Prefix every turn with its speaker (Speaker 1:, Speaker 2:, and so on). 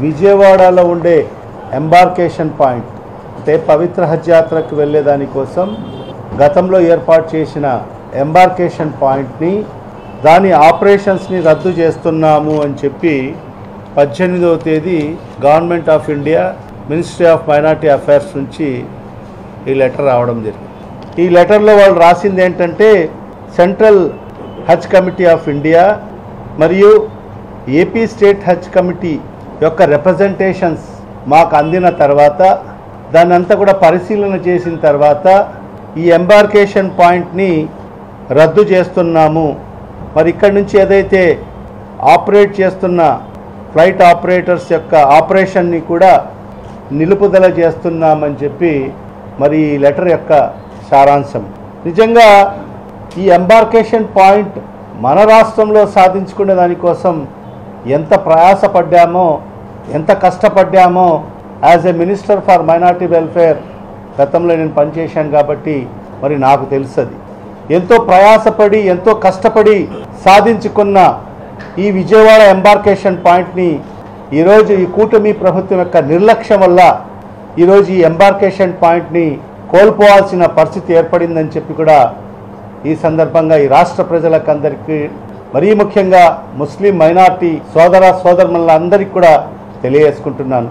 Speaker 1: విజయవాడలో ఉండే embarkation point అంటే పవిత్ర హజ్ యాత్రకు వెళ్ళేదానికోసం గతంలో ఏర్పాటు చేసిన ఎంబార్కేషన్ పాయింట్ని దాని ఆపరేషన్స్ని రద్దు చేస్తున్నాము అని చెప్పి 18వ తేదీ government of India ministry of minority affairs నుంచి ఈ లెటర్ రావడం జరిగింది. ఈ లెటర్లో వాళ్ళు రాసింది ఏంటంటే central Haj committee of India మరియు ఏపీ స్టేట్ హజ్ కమిటీ యొక్క రిప్రజెంటేషన్స్ మాకు అందిన తర్వాత దాన్ని అంతా కూడా పరిశీలన చేసిన తర్వాత ఈ ఎంబార్కేషన్ పాయింట్ని రద్దు చేస్తున్నాము. మరి ఇక్కడి నుంచి ఏదైతే ఆపరేట్ చేస్తున్న ఫ్లైట్ ఆపరేటర్స్ యొక్క ఆపరేషన్ని కూడా నిలుపుదల చేస్తున్నామని చెప్పి మరి ఈ లెటర్ యొక్క సారాంశం. నిజంగా ఈ ఎంబార్కేషన్ పాయింట్ మన రాష్ట్రంలో సాధించుకునే దానికోసం ఎంత ప్రయాసపడ్డామో ఎంత కష్టపడ్డామో as a minister for minority welfare గతంలో నేను పనిచేశాను కాబట్టి మరి నాకు తెలుసది. ఎంతో ప్రయాసపడి ఎంతో కష్టపడి సాధించుకున్న ఈ విజయవాడ ఎంబార్కేషన్ పాయింట్ని ఈరోజు ఈ కూటమి ప్రభుత్వం యొక్క నిర్లక్ష్యం వల్ల ఈరోజు ఈ ఎంబార్కేషన్ పాయింట్ని కోల్పోవాల్సిన పరిస్థితి ఏర్పడిందని చెప్పి కూడా ఈ సందర్భంగా ఈ రాష్ట్ర ప్రజలకందరికీ మరీ ముఖ్యంగా ముస్లిం మైనారిటీ సోదర సోదరులందరికీ కూడా తెలియజేసుకుంటున్నాను.